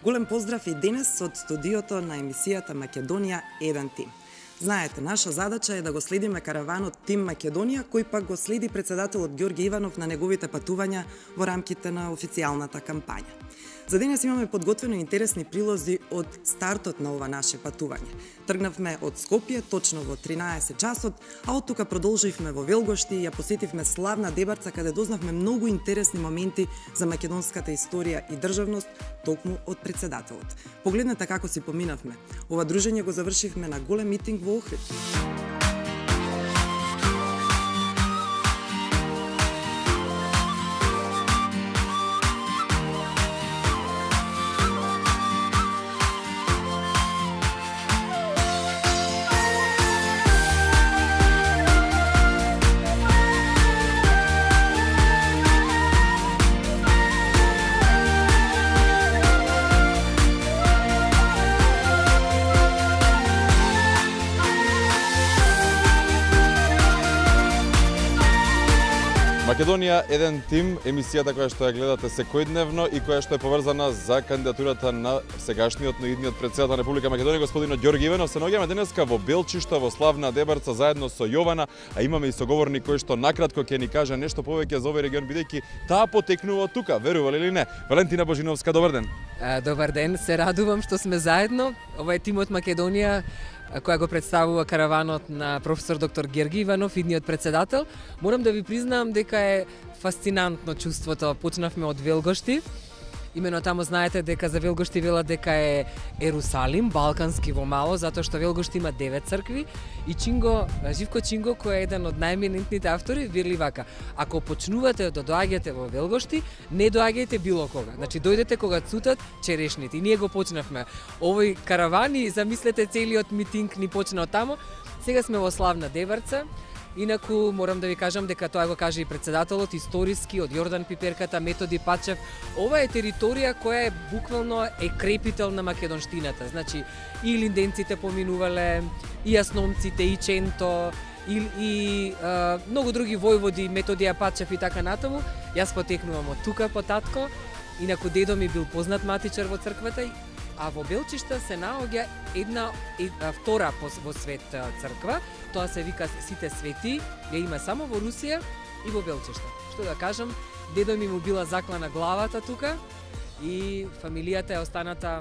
Голем поздрав и денес од студиото на емисијата Македонија 1 тим. Знаете, наша задача е да го следиме караванот Тим Македонија, кој пак го следи председателот Ѓорѓе Иванов на неговите патувања во рамките на официјалната кампања. За денес имаме подготвено интересни прилози од стартот на ова наше патување. Тргнавме од Скопје точно во 13 часот, а од тука продолживме во Велгошти и ја посетивме славна Дебарца, каде дознавме многу интересни моменти за македонската историја и државност, токму од председателот. Погледнете како си поминавме. Ова дружење го завршивме на голем митинг во Охрид. Македонија 1 тим, емисијата која што ја гледате секојдневно и која што е поврзана за кандидатурата на сегашниот, но идниот председател на Република Македонија, господинот Ѓорѓе Иванов. Се наоѓаме денеска во Белчишта, во славна Дебарца, заедно со Јована, а имаме и соговорник кој што накратко ќе ни каже нешто повеќе за овој регион, бидејќи таа потекнува од тука, верували или не. Валентина Божиновска, добар ден. Добар ден, се радувам што сме заедно. Ова е тимот Македонија, која го представува караванот на професор доктор Ѓорѓе Иванов, идниот председател. Морам да ви признавам дека е фасцинантно чувството. Почнавме од Велгошти. Имено таму знаете дека за Велгошти велат дека е Ерусалим, балкански во мало, затоа што Велгошти има 9 цркви и Живко Чинго, кој е еден од најеминентните автори, вели вака: ако почнувате да доаѓате во Велгошти, не доаѓајте било кога. Значи дојдете кога цутат черешните. И ние го почнавме. Овој караван и замислете целиот митинг ни почна од таму. Сега сме во славна Дебарца. Инаку морам да ви кажам дека тоа го каже и председателот, историски од Јордан Пиперката, Методи Пачев. Ова е територија која е буквално крепител на македонштината. Значи и линденците поминувале, и јасномците, и Ченто, и многу други војводи, Методија Пачев и така натаму. Јас потекнувам од тука по татко. Инаку дедо ми бил познат матичар во црквата. А во Белчишта се наоѓа една втора во свет црква, тоа се вика Сите свети, ја има само во Русија и во Белчишта. Што да кажам, дедо ми му била заклана главата тука и фамилијата е останата,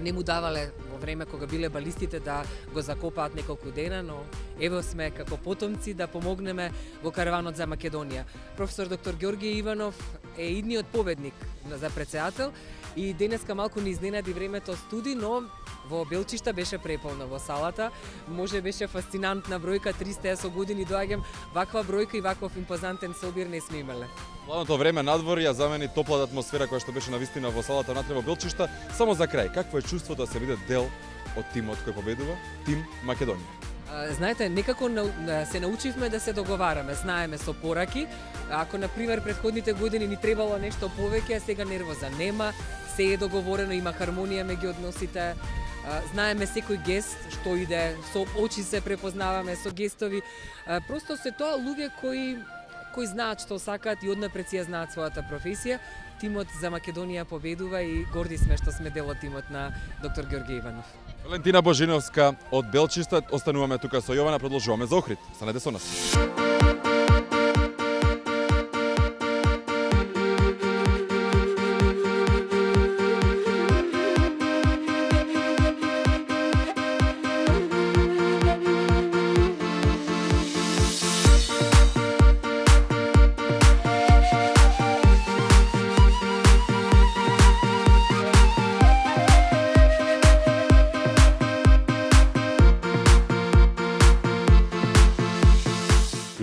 не му давале во време кога биле балистите да го закопаат неколку дена, но ево сме како потомци да помогнеме во караванот за Македонија. Професор доктор Ѓорѓе Иванов е идниот победник за председател и денеска малку ни изненади времето студи, но во Белчишта беше преполно во салата. Може беше фасцинантна бројка, 300 со години доаѓам, ваква бројка и ваков импозантен собир не сме имале. Ладното време надвор ја замени топлата атмосфера која што беше навистина во салата внатре во Белчишта. Само за крај, какво е чувството да се биде дел од тимот кој победува, Тим Македонија? Знаете, некако се научивме да се договараме, знаеме со пораки. Ако, например, предходните години ни требало нешто повеќе, а сега нервоза нема, се е договорено, има хармонија меѓу односите, знаеме секој гест што иде, со очи се препознаваме, со гестови. Просто се тоа луѓе кои знаат што сакаат и однапред си ја знаат својата професија. Тимот за Македонија победува и горди сме што сме дел од тимот на доктор Ѓорѓе Иванов. Валентина Божиновска од Белчишта, остануваме тука со Јована, продолжуваме за Охрид. Станете со нас.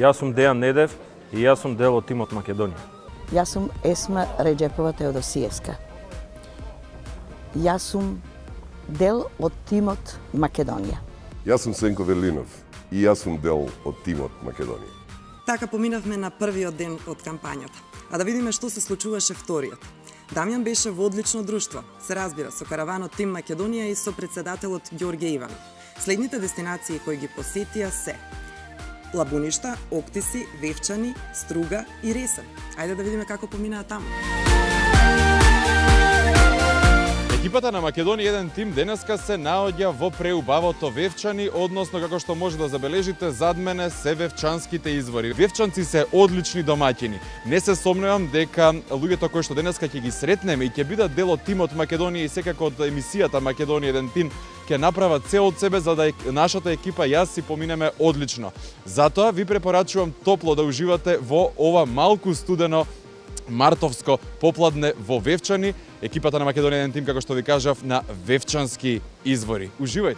Јас сум Дејан Недев и јас сум дел од тимот Македонија. Јас сум Есма Реджепова Теодосиевска. Јас сум дел од тимот Македонија. Јас сум Сенко Верлинов и јас сум дел од тимот Македонија. Така поминавме на првиот ден од кампањата. А да видиме што се случуваше вториот. Дамјан беше во одлично друштво, се разбира, со караванот Тим Македонија и со председателот Ѓорѓе Иванов. Следните дестинации кои ги посетија се Лабуништа, Октиси, Вевчани, Струга и Ресен. Ајде да видиме како поминаа таму. Екипата на Македонија еден тим денеска се наоѓа во преубавото Вевчани, односно како што може да забележите зад мене се вевчанските извори. Вевчанци се одлични домаќини. Не се сомневам дека луѓето кои што денеска ќе ги сретнеме и ќе бидат дел од тимот Македонија и секако од емисијата Македонија еден тим ќе направат се од себе за да нашата екипа јас си поминеме одлично. Затоа ви препорачувам топло да уживате во ова малку студено мартовско попладне во Вевчани. Екипата на Македонија еден тим, како што ви кажав, на Вевчански извори. Уживајте!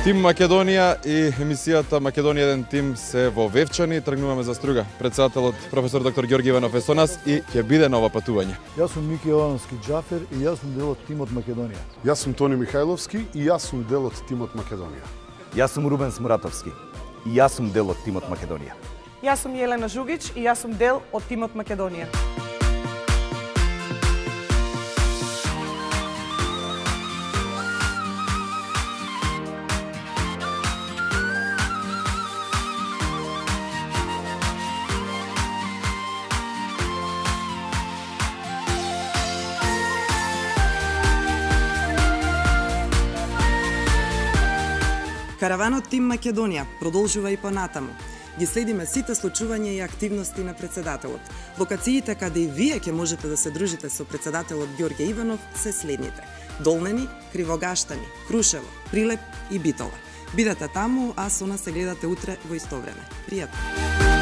Тим Македонија и емисијата Македонија еден тим се во Вевчани. Тргнуваме за струга. Председателот професор доктор Ѓорги Иванов е со нас и ќе биде на ова патување. Јас сум Мики Јовановски Џафер и јас сум дел од тимот Македонија. Јас сум Тони Михајловски и јас сум дел од тимот Македонија. Јас сум Рубен Смуратовски и јас сум дел од тимот Македонија. Јас сум Јелена Жугич и јас сум дел од тимот Македонија. Караванот Тим Македонија продолжува и понатаму. Ги следиме сите случувања и активности на председателот. Локациите каде и вие ќе можете да се дружите со председателот Ѓорѓе Иванов се следните: Долнени, Кривогаштани, Крушево, Прилеп и Битола. Бидете таму, а со нас се гледате утре во исто време. Пријатно!